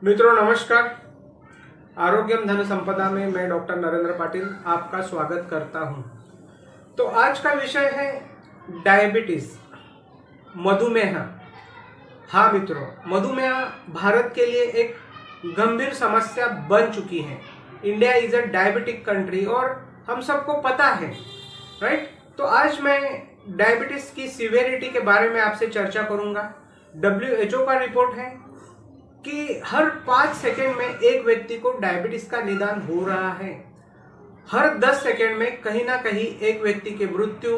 मित्रों नमस्कार। आरोग्यम धन संपदा में मैं डॉक्टर नरेंद्र पाटिल आपका स्वागत करता हूं। तो आज का विषय है डायबिटीज, मधुमेह। हाँ मित्रों, मधुमेह भारत के लिए एक गंभीर समस्या बन चुकी है। India is a diabetic country और हम सबको पता है, राइट। तो आज मैं डायबिटीज की सीवियरिटी के बारे में आपसे चर्चा करूंगा। WHO का रिपोर्ट है कि हर 5 सेकेंड में एक व्यक्ति को डायबिटीज का निदान हो रहा है। हर 10 सेकेंड में कहीं ना कहीं एक व्यक्ति की मृत्यु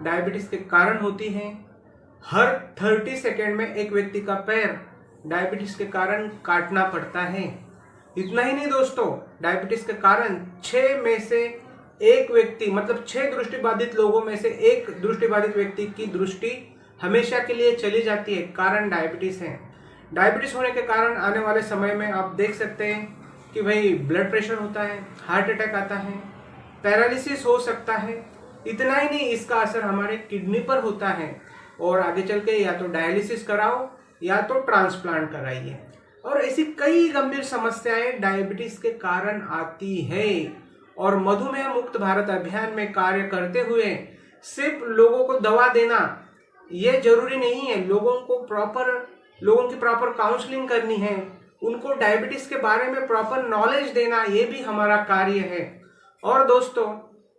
डायबिटीज के कारण होती है। हर 30 सेकेंड में एक व्यक्ति का पैर डायबिटीज के कारण काटना पड़ता है। इतना ही नहीं दोस्तों, डायबिटीज के कारण 6 में से एक व्यक्ति, मतलब 6 दृष्टिबाधित लोगों में से एक दृष्टिबाधित व्यक्ति की दृष्टि हमेशा के लिए चली जाती है। कारण डायबिटीज है। डायबिटीज होने के कारण आने वाले समय में आप देख सकते हैं कि भाई ब्लड प्रेशर होता है, हार्ट अटैक आता है, पैरालिसिस हो सकता है। इतना ही नहीं, इसका असर हमारे किडनी पर होता है और आगे चल के या तो डायलिसिस कराओ या तो ट्रांसप्लांट कराइए। और ऐसी कई गंभीर समस्याएं डायबिटीज के कारण आती है। और मधुमेह मुक्त भारत अभियान में कार्य करते हुए सिर्फ लोगों को दवा देना ये जरूरी नहीं है। लोगों की प्रॉपर काउंसलिंग करनी है, उनको डायबिटीज के बारे में प्रॉपर नॉलेज देना ये भी हमारा कार्य है। और दोस्तों,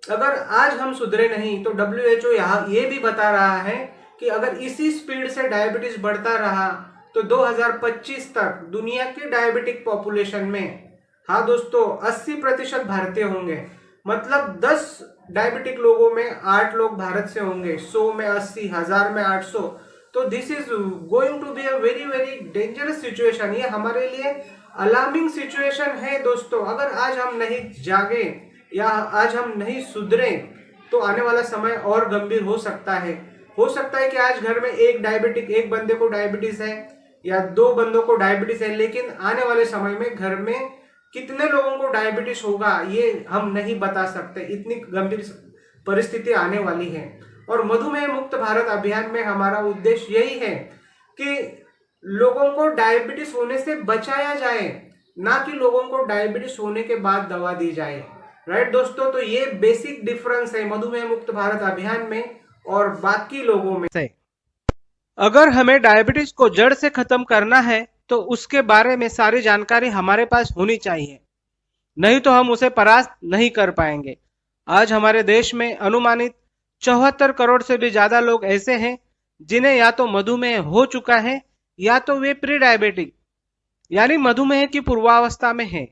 अगर आज हम सुधरे नहीं तो WHO यहाँ ये भी बता रहा है कि अगर इसी स्पीड से डायबिटीज बढ़ता रहा तो 2025 तक दुनिया की डायबिटिक पॉपुलेशन में, हाँ दोस्तों, 80% भारतीय होंगे। मतलब 10 डायबिटिक लोगों में 8 लोग भारत से होंगे। 100 में 80, 1000 में 800। तो this is going to be a very very dangerous situation. ये हमारे लिए अलार्मिंग सिचुएशन है दोस्तों। अगर आज हम नहीं जागे या आज हम नहीं सुधरे तो आने वाला समय और गंभीर हो सकता है। हो सकता है कि आज घर में एक बंदे को डायबिटीज है या 2 बंदों को डायबिटीज है, लेकिन आने वाले समय में घर में कितने लोगों को डायबिटीज होगा ये हम नहीं बता सकते। इतनी गंभीर परिस्थिति आने वाली है। और मधुमेह मुक्त भारत अभियान में हमारा उद्देश्य यही है कि लोगों को डायबिटीज होने से बचाया जाए, ना कि लोगों को डायबिटीज होने के बाद दवा दी जाए, राइट दोस्तों। तो ये बेसिक डिफरेंस है मधुमेह मुक्त भारत अभियान में और बाकी लोगों में से। अगर हमें डायबिटीज को जड़ से खत्म करना है तो उसके बारे में सारी जानकारी हमारे पास होनी चाहिए, नहीं तो हम उसे परास्त नहीं कर पाएंगे। आज हमारे देश में अनुमानित 74 करोड़ से भी ज्यादा लोग ऐसे हैं जिन्हें या तो मधुमेह हो चुका है या तो वे प्री डायबिटिक यानी मधुमेह की पूर्वावस्था में है।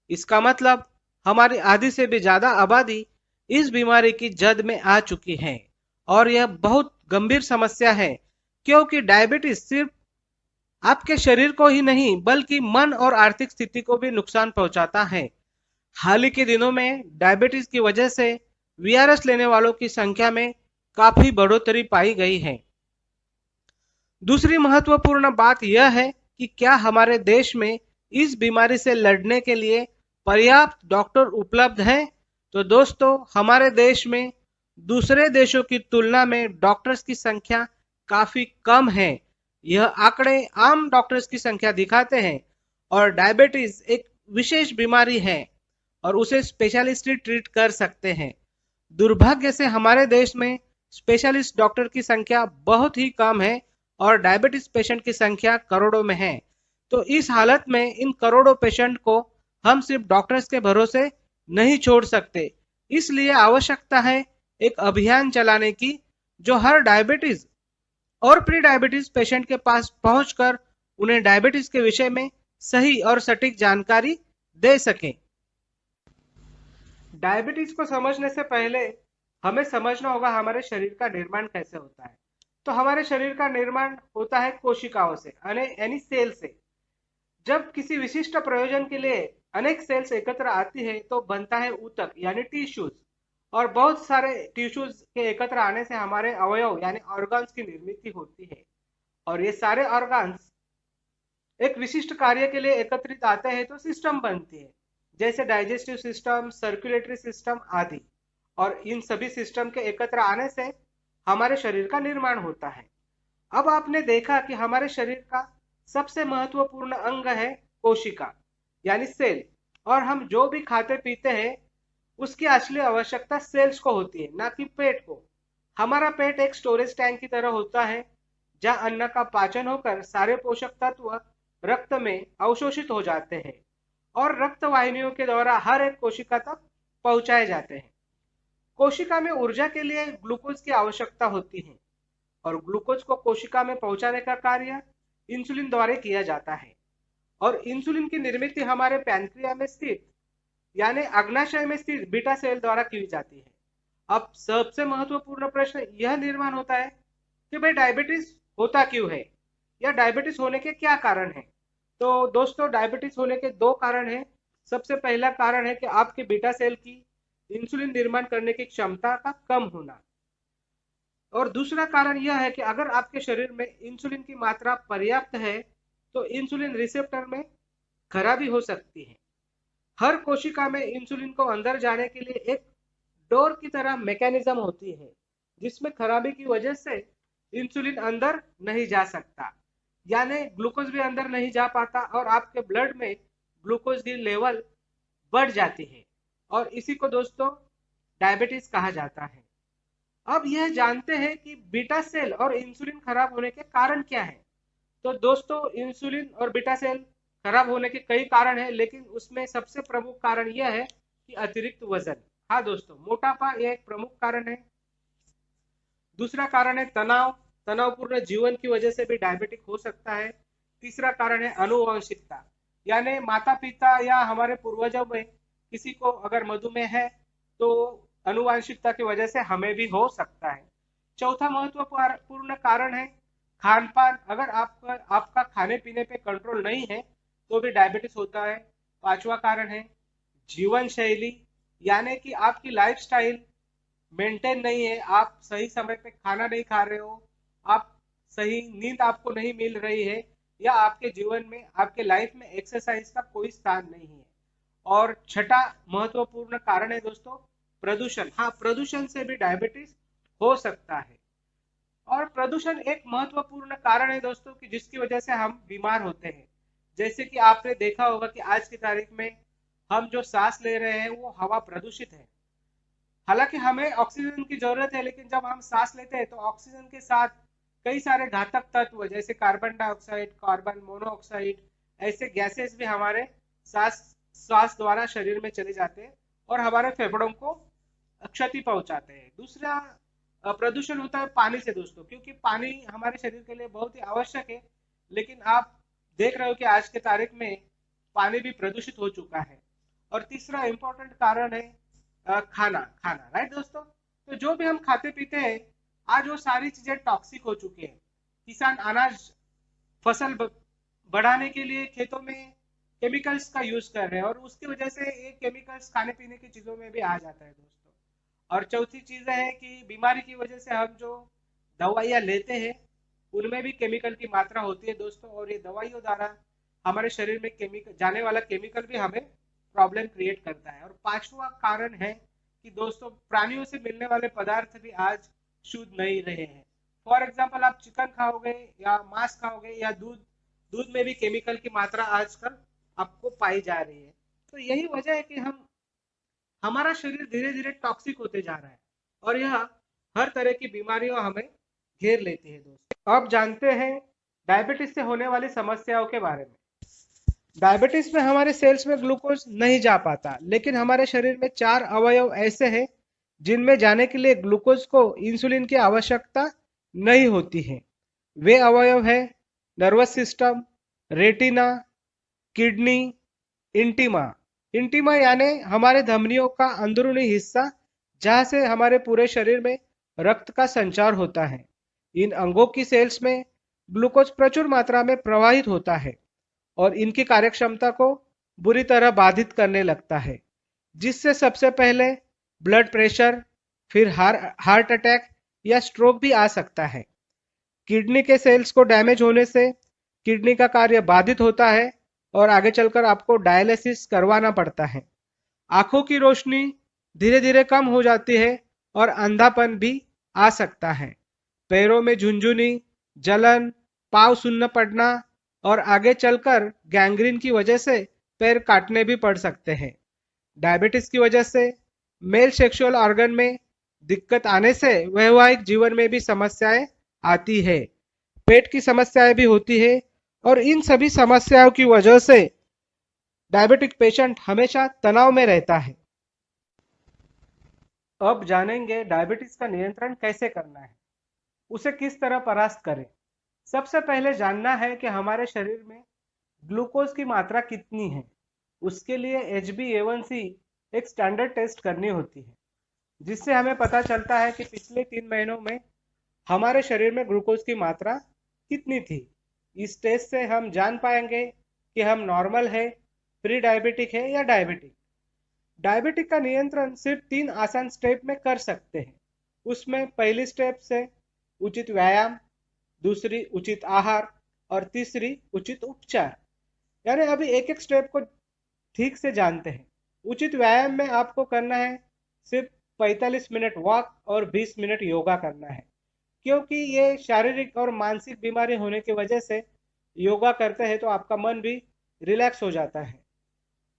इसका मतलब हमारी आधी से भी ज्यादा आबादी इस बीमारी की जद में आ चुकी है। और यह बहुत गंभीर समस्या है, क्योंकि डायबिटीज सिर्फ आपके शरीर को ही नहीं बल्कि मन और आर्थिक स्थिति को भी नुकसान पहुंचाता है। हाल ही के दिनों में डायबिटीज की वजह से VRS लेने वालों की संख्या में काफी बढ़ोतरी पाई गई है। दूसरी महत्वपूर्ण बात यह है कि क्या हमारे देश में इस बीमारी से लड़ने के लिए पर्याप्त डॉक्टर उपलब्ध हैं? तो दोस्तों, हमारे देश में दूसरे देशों की तुलना में डॉक्टर्स की संख्या काफी कम है। यह आंकड़े आम डॉक्टर्स की संख्या दिखाते हैं। और डायबिटीज एक विशेष बीमारी है और उसे स्पेशलिस्ट ट्रीट कर सकते हैं। दुर्भाग्य से हमारे देश में स्पेशलिस्ट डॉक्टर की संख्या बहुत ही कम है और डायबिटीज पेशेंट की संख्या करोड़ों में है। तो इस हालत में इन करोड़ों पेशेंट को हम सिर्फ डॉक्टर्स के भरोसे नहीं छोड़ सकते। इसलिए आवश्यकता है एक अभियान चलाने की जो हर डायबिटीज और प्री डायबिटीज पेशेंट के पास पहुंचकर उन्हें डायबिटीज के विषय में सही और सटीक जानकारी दे सके। डायबिटीज को समझने से पहले हमें समझना होगा हमारे शरीर का निर्माण कैसे होता है। तो हमारे शरीर का निर्माण होता है कोशिकाओं से, यानी सेल से। जब किसी विशिष्ट प्रयोजन के लिए अनेक सेल्स एकत्र आती है तो बनता है ऊतक यानी टिश्यूज। और बहुत सारे टिश्यूज के एकत्र आने से हमारे अवयव यानी ऑर्गन्स की निर्मित होती है। और ये सारे ऑर्गन्स एक विशिष्ट कार्य के लिए एकत्रित आते हैं तो सिस्टम बनती है, जैसे डाइजेस्टिव सिस्टम, सर्कुलेटरी सिस्टम आदि। और इन सभी सिस्टम के एकत्र आने से हमारे शरीर का निर्माण होता है। अब आपने देखा कि हमारे शरीर का सबसे महत्वपूर्ण अंग है कोशिका यानी सेल, और हम जो भी खाते पीते हैं उसकी असली आवश्यकता सेल्स को होती है, ना कि पेट को। हमारा पेट एक स्टोरेज टैंक की तरह होता है जहां अन्न का पाचन होकर सारे पोषक तत्व रक्त में अवशोषित हो जाते हैं और रक्त वाहिनियों के द्वारा हर एक कोशिका तक पहुंचाए जाते हैं। कोशिका में ऊर्जा के लिए ग्लूकोज की आवश्यकता होती है और ग्लूकोज को कोशिका में पहुंचाने का कार्य इंसुलिन द्वारा किया जाता है। और इंसुलिन की निर्मित हमारे पैनक्रिया में स्थित यानी अग्नाशय में स्थित बीटा सेल द्वारा की जाती है। अब सबसे महत्वपूर्ण प्रश्न यह निर्माण होता है कि भाई डायबिटीज होता क्यों है या डायबिटीज होने के क्या कारण है। तो दोस्तों, डायबिटीज होने के दो कारण हैं। सबसे पहला कारण है कि आपके बीटा सेल की इंसुलिन निर्माण करने की क्षमता का कम होना, और दूसरा कारण यह है कि अगर आपके शरीर में इंसुलिन की मात्रा पर्याप्त है तो इंसुलिन रिसेप्टर में खराबी हो सकती है। हर कोशिका में इंसुलिन को अंदर जाने के लिए एक डोर की तरह मैकेनिज्म होती है जिसमें खराबी की वजह से इंसुलिन अंदर नहीं जा सकता, यानी ग्लूकोज भी अंदर नहीं जा पाता और आपके ब्लड में ग्लूकोज की लेवल बढ़ जाती है, और इसी को दोस्तों डायबिटीज कहा जाता है। अब यह जानते हैं कि बीटा सेल और इंसुलिन खराब होने के कारण क्या है। तो दोस्तों, इंसुलिन और बीटा सेल खराब होने के कई कारण हैं, लेकिन उसमें सबसे प्रमुख कारण यह है कि अतिरिक्त वजन। हाँ दोस्तों, मोटापा यह एक प्रमुख कारण है। दूसरा कारण है तनाव, तनावपूर्ण जीवन की वजह से भी डायबिटिक हो सकता है। तीसरा कारण है आनुवंशिकता, यानी माता पिता या हमारे पूर्वजों में किसी को अगर मधुमेह है तो आनुवंशिकता की वजह से हमें भी हो सकता है। चौथा महत्वपूर्ण कारण है खान पान, अगर आपका खाने पीने पे कंट्रोल नहीं है तो भी डायबिटीज होता है। पांचवा कारण है जीवन शैली, यानी कि आपकी लाइफस्टाइल मेंटेन नहीं है, आप सही समय पे खाना नहीं खा रहे हो, आप सही नींद आपको नहीं मिल रही है, या आपके जीवन में आपके लाइफ में एक्सरसाइज का कोई स्थान नहीं है। और छठा महत्वपूर्ण कारण है दोस्तों प्रदूषण। हाँ, प्रदूषण से भी डायबिटीज हो सकता है। और प्रदूषण एक महत्वपूर्ण कारण है दोस्तों कि जिसकी वजह से हम बीमार होते हैं। जैसे कि आपने देखा होगा कि आज की तारीख में हम जो सांस ले रहे हैं वो हवा प्रदूषित है। हालांकि हमें ऑक्सीजन की जरूरत है, लेकिन जब हम सांस लेते हैं तो ऑक्सीजन के साथ कई सारे घातक तत्व जैसे कार्बन डाइऑक्साइड, कार्बन मोनोऑक्साइड, ऐसे गैसेस भी हमारे श्वास द्वारा शरीर में चले जाते हैं और हमारे फेफड़ों को क्षति पहुंचाते हैं। दूसरा प्रदूषण होता है पानी से दोस्तों, क्योंकि पानी हमारे शरीर के लिए बहुत ही आवश्यक है, लेकिन आप देख रहे हो कि आज के तारीख में पानी भी प्रदूषित हो चुका है। और तीसरा इंपॉर्टेंट कारण है खाना। राइट दोस्तों, तो जो भी हम खाते पीते हैं आज वो सारी चीजें टॉक्सिक हो चुकी हैं। किसान अनाज फसल बढ़ाने के लिए खेतों में केमिकल्स का यूज कर रहे हैं और उसकी वजह से ये केमिकल्स खाने पीने की चीजों में भी आ जाता है दोस्तों। और चौथी चीज है कि बीमारी की वजह से हम जो दवाइयाँ लेते हैं उनमें भी केमिकल की मात्रा होती है दोस्तों, और ये दवाइयों द्वारा हमारे शरीर में केमिकल जाने वाला केमिकल भी हमें प्रॉब्लम क्रिएट करता है। और पांचवा कारण है कि दोस्तों प्राणियों से मिलने वाले पदार्थ भी आज शुद्ध नहीं रहे हैं। फॉर एग्जाम्पल, आप चिकन खाओगे या मांस खाओगे या दूध में भी केमिकल की मात्रा आजकल आपको पाई जा रही है। तो यही वजह है कि हमारा शरीर धीरे धीरे टॉक्सिक होते जा रहा है और यह हर तरह की बीमारियों हमें घेर लेती है दोस्तों। अब जानते हैं डायबिटीज से होने वाली समस्याओं के बारे में। डायबिटीज में हमारे सेल्स में ग्लूकोज नहीं जा पाता, लेकिन हमारे शरीर में 4 अवयव ऐसे हैं जिनमें जाने के लिए ग्लूकोज को इंसुलिन की आवश्यकता नहीं होती है। वे अवयव है nervous system, retina, kidney, intima. Intima यानी हमारे धमनियों का अंदरूनी हिस्सा जहां से हमारे पूरे शरीर में रक्त का संचार होता है। इन अंगों की सेल्स में ग्लूकोज प्रचुर मात्रा में प्रवाहित होता है और इनकी कार्यक्षमता को बुरी तरह बाधित करने लगता है, जिससे सबसे पहले ब्लड प्रेशर, फिर हार्ट अटैक या स्ट्रोक भी आ सकता है। किडनी के सेल्स को डैमेज होने से किडनी का कार्य बाधित होता है और आगे चलकर आपको डायलिसिस करवाना पड़ता है। आंखों की रोशनी धीरे धीरे कम हो जाती है और अंधापन भी आ सकता है। पैरों में झुंझुनी, जलन, पाँव सुन्न पड़ना, और आगे चलकर गैंग्रीन की वजह से पैर काटने भी पड़ सकते हैं। डायबिटीज की वजह से मेल सेक्सुअल ऑर्गन में दिक्कत आने से वैवाहिक जीवन में भी समस्याएं आती है, पेट की समस्याएं भी होती है, और इन सभी समस्याओं की वजह से डायबिटिक पेशेंट हमेशा तनाव में रहता है। अब जानेंगे डायबिटीज का नियंत्रण कैसे करना है, उसे किस तरह परास्त करें। सबसे पहले जानना है कि हमारे शरीर में ग्लूकोज की मात्रा कितनी है। उसके लिए HbA1c एक स्टैंडर्ड टेस्ट करनी होती है, जिससे हमें पता चलता है कि पिछले 3 महीनों में हमारे शरीर में ग्लूकोज की मात्रा कितनी थी। इस टेस्ट से हम जान पाएंगे कि हम नॉर्मल है, प्री डायबिटिक है या डायबिटिक। डायबिटिक का नियंत्रण सिर्फ 3 आसान स्टेप में कर सकते हैं। उसमें पहली स्टेप से उचित व्यायाम, दूसरी उचित आहार और तीसरी उचित उपचार। यानी अभी एक एक स्टेप को ठीक से जानते हैं। उचित व्यायाम में आपको करना है सिर्फ 45 मिनट वॉक और 20 मिनट योगा करना है, क्योंकि ये शारीरिक और मानसिक बीमारी होने की वजह से योगा करते हैं तो आपका मन भी रिलैक्स हो जाता है।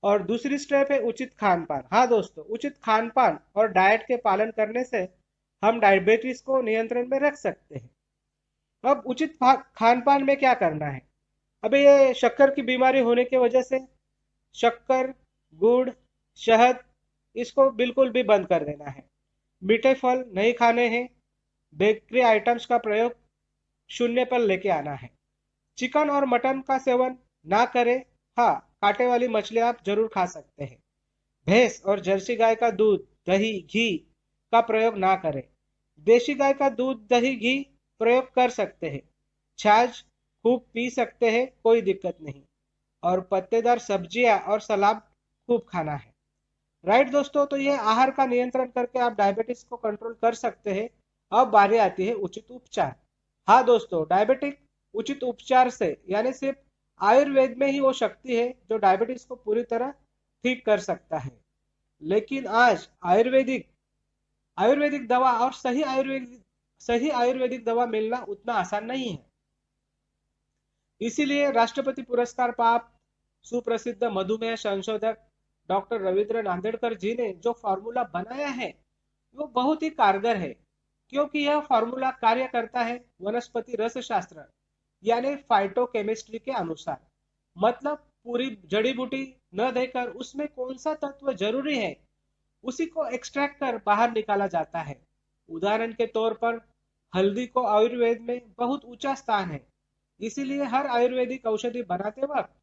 और दूसरी स्टेप है उचित खान पान। हाँ दोस्तों, उचित खान पान और डाइट के पालन करने से हम डायबिटीज को नियंत्रण में रख सकते हैं। अब उचित खान पान में क्या करना है। अभी ये शक्कर की बीमारी होने की वजह से शक्कर, गुड़, शहद, इसको बिल्कुल भी बंद कर देना है। मीठे फल नहीं खाने हैं। बेकरी आइटम्स का प्रयोग शून्य पर लेके आना है। चिकन और मटन का सेवन ना करें। हाँ, कांटे वाली मछली आप जरूर खा सकते हैं। भैंस और जर्सी गाय का दूध, दही, घी का प्रयोग ना करें। देशी गाय का दूध, दही, घी प्रयोग कर सकते हैं। छाछ खूब पी सकते हैं, कोई दिक्कत नहीं। और पत्तेदार सब्जियां और सलाद खूब खाना है। राइट दोस्तों, तो ये आहार का नियंत्रण करके आप डायबिटीज को कंट्रोल कर सकते हैं। अब बारी आती है उचित उपचार। हाँ दोस्तों, डायबिटिक उचित उपचार से यानी सिर्फ आयुर्वेद में ही वो शक्ति है जो डायबिटीज को पूरी तरह ठीक कर सकता है। लेकिन आज आयुर्वेदिक आयुर्वेदिक दवा और सही आयुर्वेदिक दवा मिलना उतना आसान नहीं है। इसीलिए राष्ट्रपति पुरस्कार प्राप्त सुप्रसिद्ध मधुमेह संशोधक डॉक्टर रविंद्र नांदेड़कर जी ने जो फॉर्मूला बनाया है वो बहुत ही कारगर है, क्योंकि यह फॉर्मूला कार्य करता है वनस्पति रस शास्त्र यानी फाइटोकेमिस्ट्री के अनुसार। मतलब पूरी जड़ी बूटी न देकर उसमें कौन सा तत्व जरूरी है उसी को एक्सट्रैक्ट कर बाहर निकाला जाता है। उदाहरण के तौर पर हल्दी को आयुर्वेद में बहुत ऊंचा स्थान है, इसीलिए हर आयुर्वेदिक औषधि बनाते वक्त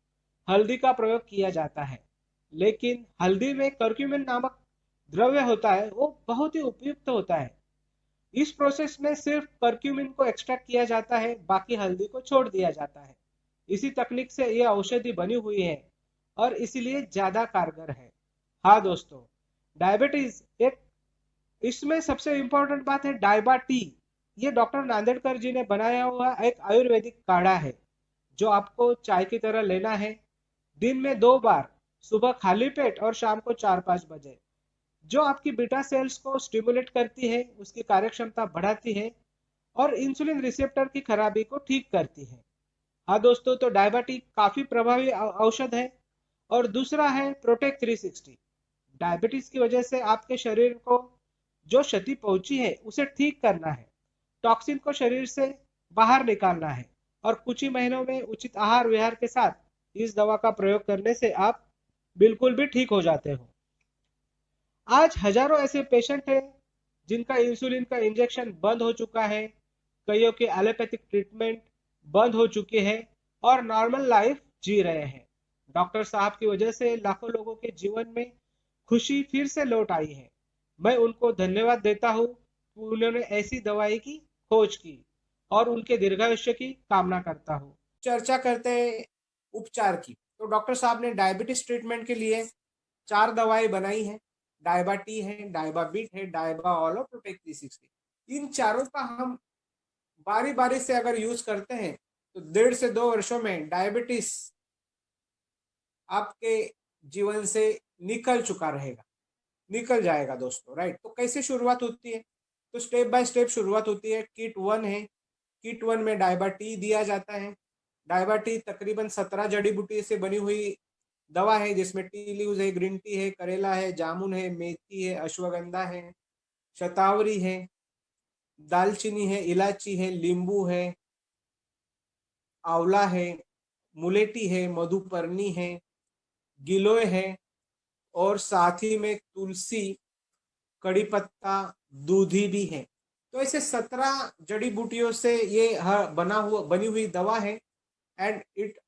हल्दी का प्रयोग किया जाता है। लेकिन हल्दी में कर्क्यूमिन नामक द्रव्य होता है, वो बहुत ही उपयुक्त होता है। इस प्रोसेस में सिर्फ कर्क्यूमिन को एक्सट्रैक्ट किया जाता है, बाकी हल्दी को छोड़ दिया जाता है। इसी तकनीक से यह औषधि बनी हुई है और इसीलिए ज्यादा कारगर है। हाँ दोस्तों, डायबिटीज एक इसमें सबसे इंपॉर्टेंट बात है डायबा टी। ये डॉक्टर नांदेड़कर जी ने बनाया हुआ एक आयुर्वेदिक काढ़ा है जो आपको चाय की तरह लेना है। दिन में 2 बार, सुबह खाली पेट और शाम को 4-5 बजे। जो आपकी बीटा सेल्स को स्टिमुलेट करती है, उसकी कार्यक्षमता बढ़ाती है और इंसुलिन रिसेप्टर की खराबी को ठीक करती है। हाँ दोस्तों, तो डायबिटीज काफी प्रभावी औषध है। और दूसरा है प्रोटेक्ट 360। डायबिटीज की वजह से आपके शरीर को जो क्षति पहुंची है उसे ठीक करना है, टॉक्सिन को शरीर से बाहर निकालना है। और कुछ ही महीनों में उचित आहार विहार के साथ इस दवा का प्रयोग करने से आप बिल्कुल भी ठीक हो जाते हो। आज हजारों ऐसे पेशेंट हैं जिनका इंसुलिन का इंजेक्शन बंद हो चुका है, कईयों के एलोपैथिक ट्रीटमेंट बंद हो चुके हैं और नॉर्मल लाइफ जी रहे हैं। डॉक्टर साहब की वजह से लाखों लोगों के जीवन में खुशी फिर से लौट आई है। मैं उनको धन्यवाद देता हूँ कि उन्होंने ऐसी दवाई की खोज की और उनके दीर्घायुष्य की कामना करता हूँ। चर्चा करते हैं उपचार की। तो डॉक्टर साहब ने डायबिटीज ट्रीटमेंट के लिए 4 दवाएं बनाई हैं। डायबा टी है, डायबा बीट है, डायबा ऑल और प्रोटेक्ट 360। इन चारों का हम बारी बारी से अगर यूज करते हैं तो 1.5 से 2 वर्षों में डायबिटीज आपके जीवन से निकल चुका रहेगा, निकल जाएगा दोस्तों। राइट, तो कैसे शुरुआत होती है, तो स्टेप बाय स्टेप शुरुआत होती है। किट 1 है, किट 1 में डायबा टी दिया जाता है। डायबिटी तकरीबन 17 जड़ी बूटी से बनी हुई दवा है, जिसमें टी लीव्स है, ग्रीन टी है, करेला है, जामुन है, मेथी है, अश्वगंधा है, शतावरी है, दालचीनी है, इलायची है, नींबू है, आंवला है, मुलेठी है, मधुपर्णी है, गिलोय है, और साथ ही में तुलसी, कड़ी पत्ता, दूधी भी है। तो ऐसे 17 जड़ी बूटियों से ये बनी हुई दवा है। And it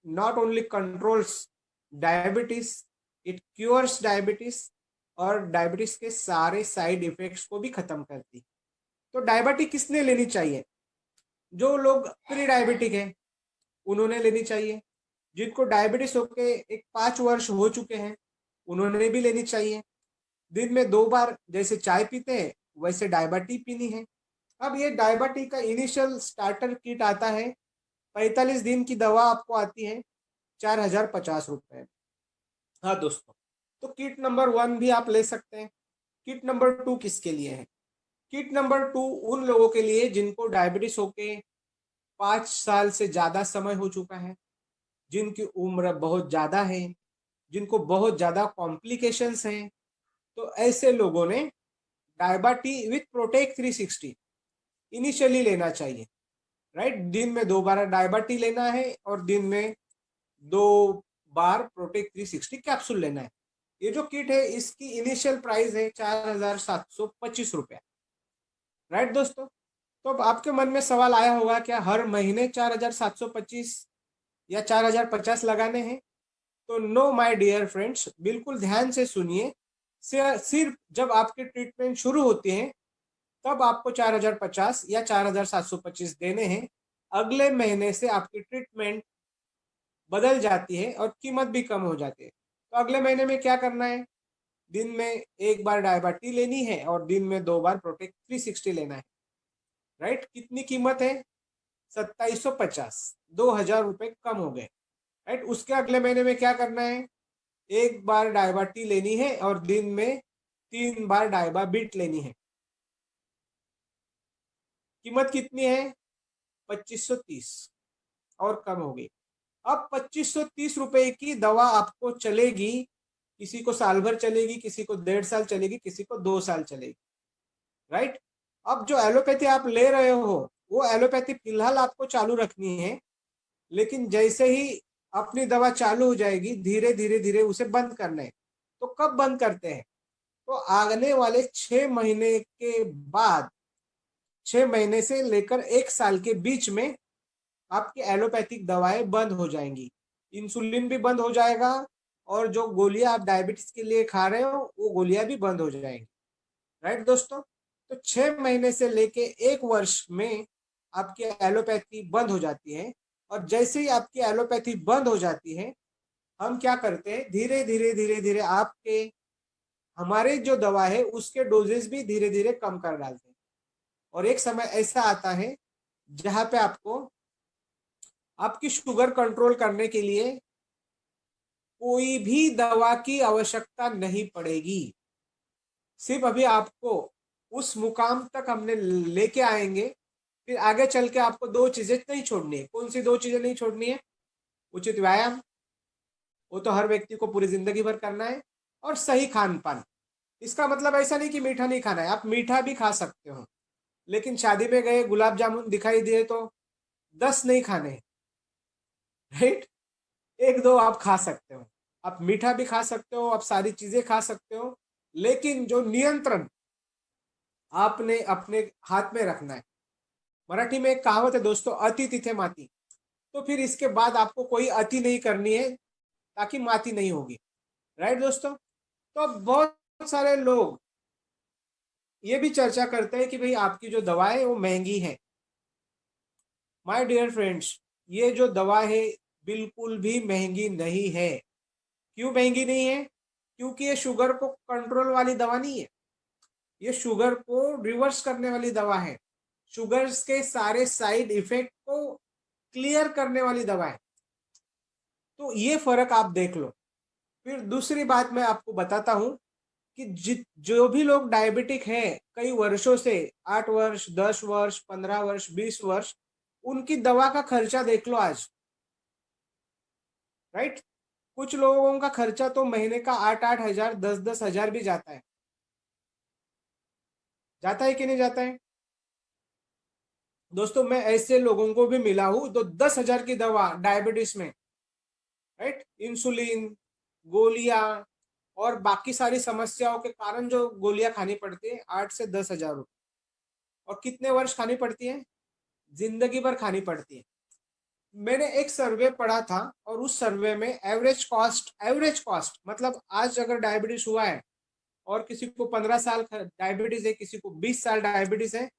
not only controls diabetes, it cures diabetes, और डायबिटीज के सारे साइड इफेक्ट्स को भी खत्म करती। तो डायबिटीज किसने लेनी चाहिए? जो लोग प्री डायबिटिक है उन्होंने लेनी चाहिए, जिनको डायबिटीज होके एक 5 वर्ष हो चुके हैं उन्होंने भी लेनी चाहिए। दिन में 2 बार जैसे चाय पीते हैं वैसे डायबिटी पीनी है। अब ये डायबिटी का इनिशियल स्टार्टर किट आता है, 45 दिन की दवा आपको आती है 4050 रुपए। हाँ दोस्तों, तो किट नंबर 1 भी आप ले सकते हैं। किट नंबर 2 किसके लिए है? किट नंबर 2 उन लोगों के लिए जिनको डायबिटीज होके 5 साल से ज्यादा समय हो चुका है, जिनकी उम्र बहुत ज्यादा है, जिनको बहुत ज्यादा कॉम्प्लिकेशंस हैं। तो ऐसे लोगों ने डायबिटी विथ प्रोटेक्ट 360 इनिशियली लेना चाहिए, राइट। दिन में 2 बार डायबिटी लेना है और दिन में 2 बार प्रोटेक्ट 360 कैप्सूल लेना है। ये जो किट है इसकी इनिशियल प्राइस है 4725 रुपया, राइट दोस्तों। तो अब आपके मन में सवाल आया होगा, क्या हर महीने 4725 या 4050 लगाने हैं? तो नो माय डियर फ्रेंड्स, बिल्कुल ध्यान से सुनिए। सिर्फ जब आपकी ट्रीटमेंट शुरू होती है तब आपको 4050 या 4725 देने हैं। अगले महीने से आपकी ट्रीटमेंट बदल जाती है और कीमत भी कम हो जाती है। तो अगले महीने में क्या करना है? दिन में 1 बार डायबिटी लेनी है और दिन में 2 बार प्रोटेक्ट 360 लेना है, राइट। कितनी कीमत है? 2750, 2000 रुपए कम हो गए, राइट। उसके अगले महीने में क्या करना है? 1 बार डायबिटी लेनी है और दिन में 3 बार डायबा बीट लेनी है। कीमत कितनी है? 2530 और कम हो गई। अब 2530 रुपए की दवा आपको चलेगी, किसी को साल भर चलेगी, किसी को 1.5 साल चलेगी, किसी को 2 साल चलेगी, राइट। अब जो एलोपैथी आप ले रहे हो वो एलोपैथी फिलहाल आपको चालू रखनी है, लेकिन जैसे ही अपनी दवा चालू हो जाएगी धीरे धीरे धीरे उसे बंद करना है। तो कब बंद करते हैं? तो आने वाले 6 महीने के बाद, 6 महीने से लेकर 1 साल के बीच में आपकी एलोपैथिक दवाएं बंद हो जाएंगी, इंसुलिन भी बंद हो जाएगा और जो गोलियां आप डायबिटीज के लिए खा रहे हो वो गोलियां भी बंद हो जाएंगी, राइट दोस्तों। तो 6 महीने से लेके 1 वर्ष में आपकी एलोपैथी बंद हो जाती है। और जैसे ही आपकी एलोपैथी बंद हो जाती है हम क्या करते हैं, धीरे धीरे धीरे धीरे आपके हमारी जो दवा है उसके डोजेस भी धीरे धीरे कम कर डालते हैं। और एक समय ऐसा आता है जहां पे आपको आपकी शुगर कंट्रोल करने के लिए कोई भी दवा की आवश्यकता नहीं पड़ेगी। सिर्फ अभी आपको उस मुकाम तक हमने लेके आएंगे, फिर आगे चल के आपको 2 चीजें नहीं छोड़नी है। कौन सी 2 चीजें नहीं छोड़नी है? उचित व्यायाम, वो तो हर व्यक्ति को पूरी जिंदगी भर करना है, और सही खान पान। इसका मतलब ऐसा नहीं कि मीठा नहीं खाना है, आप मीठा भी खा सकते हो, लेकिन शादी में गए गुलाब जामुन दिखाई दिए तो 10 नहीं खाने, राइट। 1-2 आप खा सकते हो, आप मीठा भी खा सकते हो, आप सारी चीजें खा सकते हो, लेकिन जो नियंत्रण आपने अपने हाथ में रखना है। मराठी में एक कहावत है दोस्तों, अति तिथे माती। तो फिर इसके बाद आपको कोई अति नहीं करनी है ताकि माती नहीं होगी, राइट दोस्तों। तो बहुत सारे लोग ये भी चर्चा करते हैं कि भाई आपकी जो दवा है वो महंगी है। माय डियर फ्रेंड्स, ये जो दवा है बिल्कुल भी महंगी नहीं है। क्यों महंगी नहीं है? क्योंकि ये शुगर को कंट्रोल वाली दवा नहीं है, ये शुगर को रिवर्स करने वाली दवा है, शुगर के सारे साइड इफेक्ट को क्लियर करने वाली दवा है। तो ये फर्क आप देख लो। फिर दूसरी बात मैं आपको बताता हूं कि जो भी लोग डायबिटिक हैं कई वर्षों से, 8 वर्ष, 10 वर्ष, 15 वर्ष, 20 वर्ष, उनकी दवा का खर्चा देख लो आज। राइट। कुछ लोगों का खर्चा तो महीने का 8-8 हजार, 10-10 हजार भी जाता है। जाता है कि नहीं जाता है? दोस्तों मैं ऐसे लोगों को भी मिला हूं तो 10 हजार की दवा डायबिटीज में, राइट, इंसुलिन, गोलियां और बाकी सारी समस्याओं के कारण जो गोलियां खानी पड़ती है 8 से 10 हजार रुपये, और कितने वर्ष खानी पड़ती है? जिंदगी भर खानी पड़ती है। मैंने एक सर्वे पढ़ा था और उस सर्वे में एवरेज कॉस्ट मतलब आज अगर डायबिटीज हुआ है और किसी को 15 साल डायबिटीज है, किसी को 20 साल डायबिटीज है,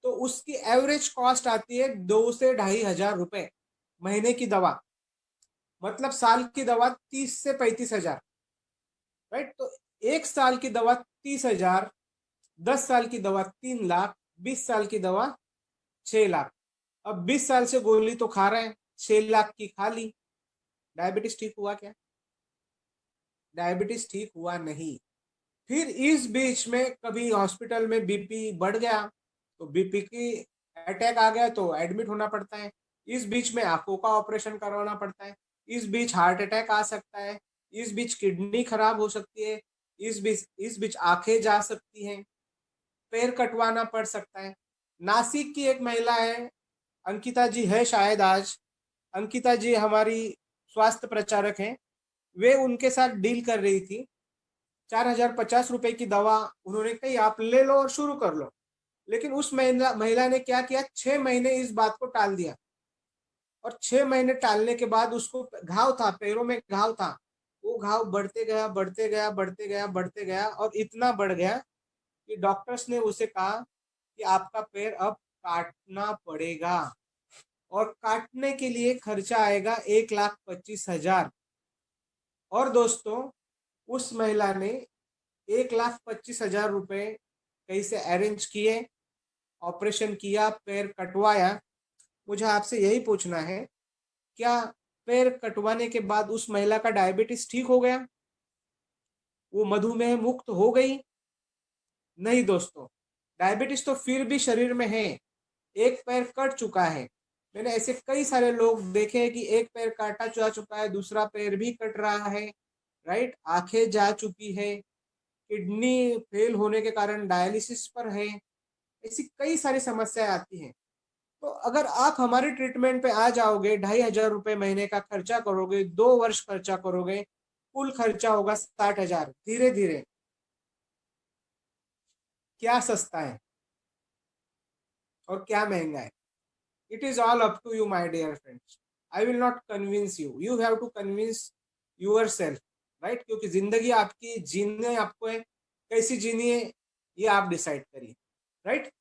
तो उसकी एवरेज कॉस्ट आती है 2 से 2.5 हजार रुपए महीने की दवा। मतलब साल की दवा 30 से 35 हजार, राइट। तो 1 साल की दवा 30 हजार, 10 साल की दवा 3 लाख, 20 साल की दवा 6 लाख। अब 20 साल से गोली तो खा रहे हैं, 6 लाख की खा ली, डायबिटीज ठीक हुआ क्या? डायबिटीज ठीक हुआ नहीं। फिर इस बीच में कभी हॉस्पिटल में बीपी बढ़ गया तो बीपी की अटैक आ गया तो एडमिट होना पड़ता है। इस बीच में आंखों का ऑपरेशन करवाना पड़ता है। इस बीच हार्ट अटैक आ सकता है। इस बीच किडनी खराब हो सकती है। इस बीच आंखें जा सकती हैं। पैर कटवाना पड़ सकता है। नासिक की एक महिला है, अंकिता जी है शायद आज। अंकिता जी हमारी स्वास्थ्य प्रचारक हैं। वे उनके साथ डील कर रही थी। 4,050 रुपए की दवा उन्होंने कही आप ले लो और शुरू कर लो। लेकिन उस महिला ने क्या किया, 6 महीने इस बात को टाल दिया। और 6 महीने टालने के बाद उसको घाव था, पैरों में घाव था। वो घाव बढ़ते गया, बढ़ते गया, बढ़ते गया, बढ़ते गया और इतना बढ़ गया कि डॉक्टर्स ने उसे कहा कि आपका पैर अब काटना पड़ेगा। और काटने के लिए खर्चा आएगा 1,25,000। और दोस्तों उस महिला ने 1,25,000 रुपए कहीं से अरेंज किए, ऑपरेशन किया, पैर कटवाया। मुझे आपसे यही पूछना है, क्या पैर कटवाने के बाद उस महिला का डायबिटीज ठीक हो गया? वो मधुमेह मुक्त हो गई? नहीं दोस्तों, डायबिटीज तो फिर भी शरीर में है। एक पैर कट चुका है। मैंने ऐसे कई सारे लोग देखे हैं कि एक पैर काटा जा चुका है, दूसरा पैर भी कट रहा है, राइट। आंखें जा चुकी है, किडनी फेल होने के कारण डायलिसिस पर है। ऐसी कई सारी समस्याएं आती हैं। तो अगर आप हमारे ट्रीटमेंट पे आ जाओगे, 2,500 रुपये महीने का खर्चा करोगे, 2 वर्ष खर्चा करोगे, कुल खर्चा होगा 60,000। धीरे धीरे क्या सस्ता है और क्या महंगा है? It is all up to you my dear friends. I will not convince you, you have to convince yourself, right. क्योंकि जिंदगी आपकी जीने आपको है, कैसी जीनी है ये आप डिसाइड करिए, राइट।